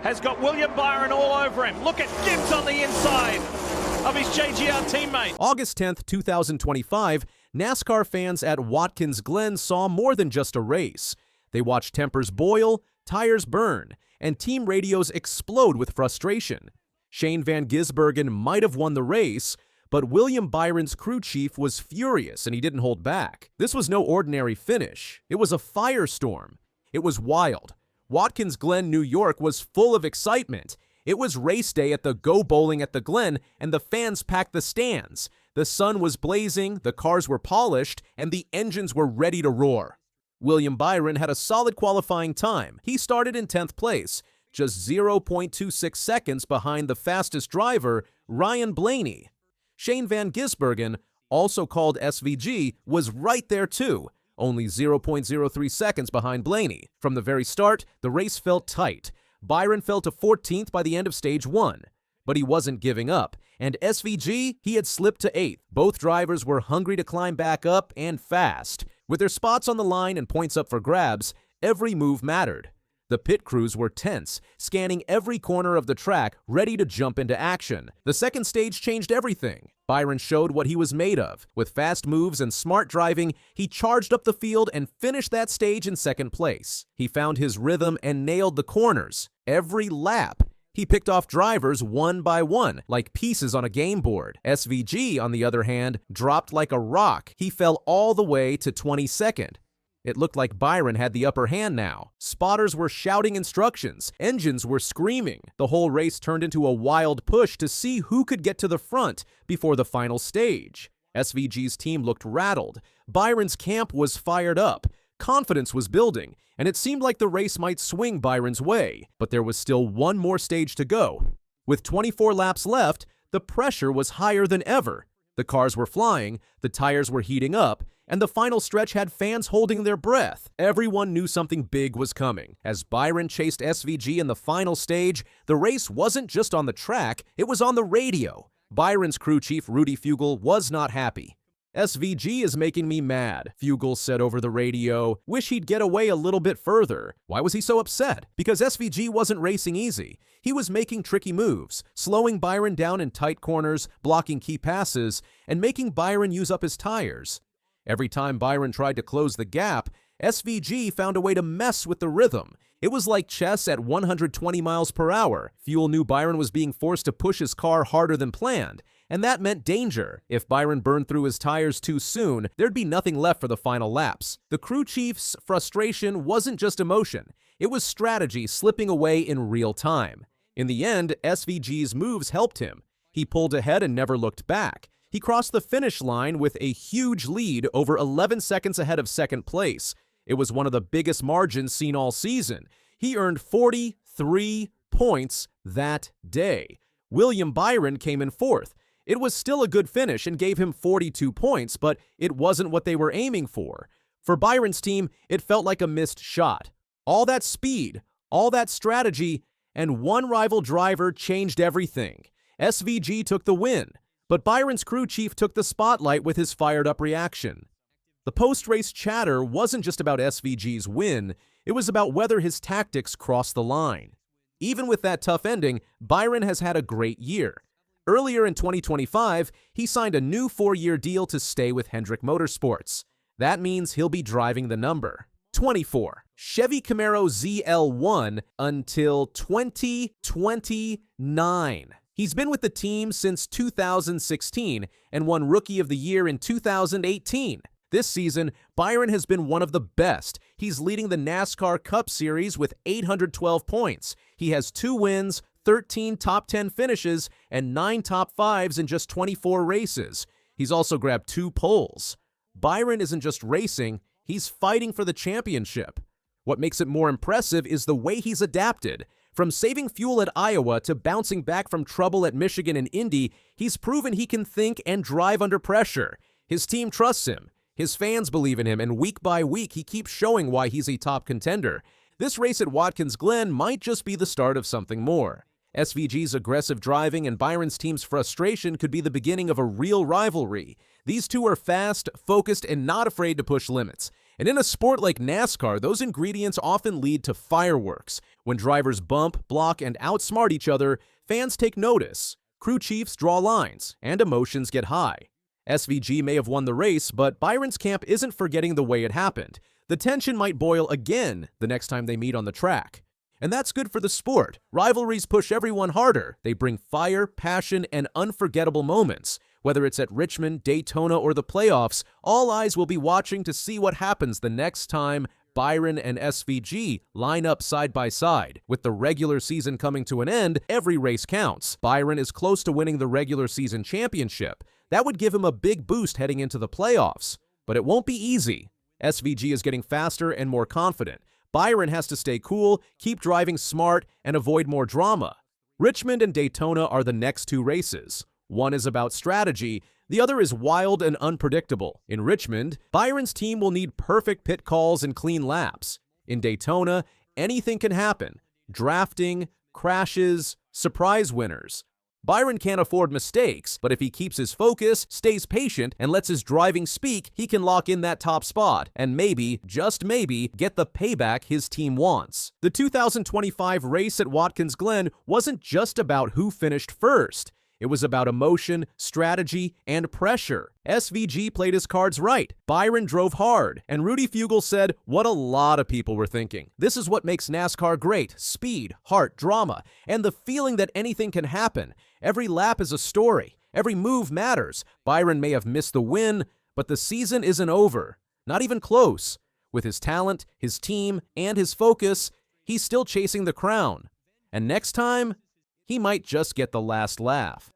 has got William Byron all over him. Look at Gibbs on the inside of his JGR teammate. August 10th, 2025, NASCAR fans at Watkins Glen saw more than just a race. They watched tempers boil, tires burn, and team radios explode with frustration. Shane Van Gisbergen might have won the race, but William Byron's crew chief was furious and he didn't hold back. This was no ordinary finish. It was a firestorm. It was wild. Watkins Glen, New York was full of excitement. It was race day at the Go Bowling at the Glen, and the fans packed the stands. The sun was blazing, the cars were polished, and the engines were ready to roar. William Byron had a solid qualifying time. He started in 10th place, just 0.26 seconds behind the fastest driver, Ryan Blaney. Shane Van Gisbergen, also called SVG, was right there too, only 0.03 seconds behind Blaney. From the very start, the race felt tight. Byron fell to 14th by the end of stage 1. But he wasn't giving up, and SVG, he had slipped to 8th. Both drivers were hungry to climb back up and fast. With their spots on the line and points up for grabs, every move mattered. The pit crews were tense, scanning every corner of the track, ready to jump into action. The second stage changed everything. Byron showed what he was made of. With fast moves and smart driving, he charged up the field and finished that stage in second place. He found his rhythm and nailed the corners. Every lap, he picked off drivers one by one, like pieces on a game board. SVG, on the other hand, dropped like a rock. He fell all the way to 22nd. It looked like Byron had the upper hand now. Spotters were shouting instructions. Engines were screaming. The whole race turned into a wild push to see who could get to the front before the final stage. SVG's team looked rattled. Byron's camp was fired up. Confidence was building, and it seemed like the race might swing Byron's way. But there was still one more stage to go. With 24 laps left, the pressure was higher than ever. The cars were flying, the tires were heating up, and the final stretch had fans holding their breath. Everyone knew something big was coming. As Byron chased SVG in the final stage, the race wasn't just on the track, it was on the radio. Byron's crew chief, Rudy Fugle, was not happy. "SVG is making me mad," Fugle said over the radio. "Wish he'd get away a little bit further." Why was he so upset? Because SVG wasn't racing easy. He was making tricky moves, slowing Byron down in tight corners, blocking key passes, and making Byron use up his tires. Every time Byron tried to close the gap, SVG found a way to mess with the rhythm. It was like chess at 120 miles per hour. Fugle knew Byron was being forced to push his car harder than planned, and that meant danger. If Byron burned through his tires too soon, there'd be nothing left for the final laps. The crew chief's frustration wasn't just emotion. It was strategy slipping away in real time. In the end, SVG's moves helped him. He pulled ahead and never looked back. He crossed the finish line with a huge lead, over 11 seconds ahead of second place. It was one of the biggest margins seen all season. He earned 43 points that day. William Byron came in 4th. It was still a good finish and gave him 42 points, but it wasn't what they were aiming for. For Byron's team, it felt like a missed shot. All that speed, all that strategy, and one rival driver changed everything. SVG took the win. But Byron's crew chief took the spotlight with his fired-up reaction. The post-race chatter wasn't just about SVG's win, it was about whether his tactics crossed the line. Even with that tough ending, Byron has had a great year. Earlier in 2025, he signed a new 4-year deal to stay with Hendrick Motorsports. That means he'll be driving the number 24. Chevy Camaro ZL1 until 2029. He's been with the team since 2016 and won Rookie of the Year in 2018. This season, Byron has been one of the best. He's leading the NASCAR Cup Series with 812 points. He has 2 wins, 13 top 10 finishes, and 9 top 5s in just 24 races. He's also grabbed 2 poles. Byron isn't just racing, he's fighting for the championship. What makes it more impressive is the way he's adapted. From saving fuel at Iowa to bouncing back from trouble at Michigan and Indy, he's proven he can think and drive under pressure. His team trusts him. His fans believe in him, and week by week, he keeps showing why he's a top contender. This race at Watkins Glen might just be the start of something more. SVG's aggressive driving and Byron's team's frustration could be the beginning of a real rivalry. These two are fast, focused, and not afraid to push limits. And in a sport like NASCAR, those ingredients often lead to fireworks. When drivers bump, block, and outsmart each other, fans take notice. Crew chiefs draw lines, and emotions get high. SVG may have won the race, but Byron's camp isn't forgetting the way it happened. The tension might boil again the next time they meet on the track. And that's good for the sport. Rivalries push everyone harder. They bring fire, passion, and unforgettable moments. Whether it's at Richmond, Daytona, or the playoffs, all eyes will be watching to see what happens the next time Byron and SVG line up side by side. With the regular season coming to an end, every race counts. Byron is close to winning the regular season championship. That would give him a big boost heading into the playoffs. But it won't be easy. SVG is getting faster and more confident. Byron has to stay cool, keep driving smart, and avoid more drama. Richmond and Daytona are the next two races. One is about strategy, the other is wild and unpredictable. In Richmond, Byron's team will need perfect pit calls and clean laps. In Daytona, anything can happen. Drafting, crashes, surprise winners. Byron can't afford mistakes, but if he keeps his focus, stays patient, and lets his driving speak, he can lock in that top spot and maybe, just maybe, get the payback his team wants. The 2025 race at Watkins Glen wasn't just about who finished first. It was about emotion, strategy, and pressure. SVG played his cards right. Byron drove hard, and Rudy Fugle said what a lot of people were thinking. This is what makes NASCAR great: speed, heart, drama, and the feeling that anything can happen. Every lap is a story. Every move matters. Byron may have missed the win, but the season isn't over. Not even close. With his talent, his team, and his focus, he's still chasing the crown. And next time, he might just get the last laugh.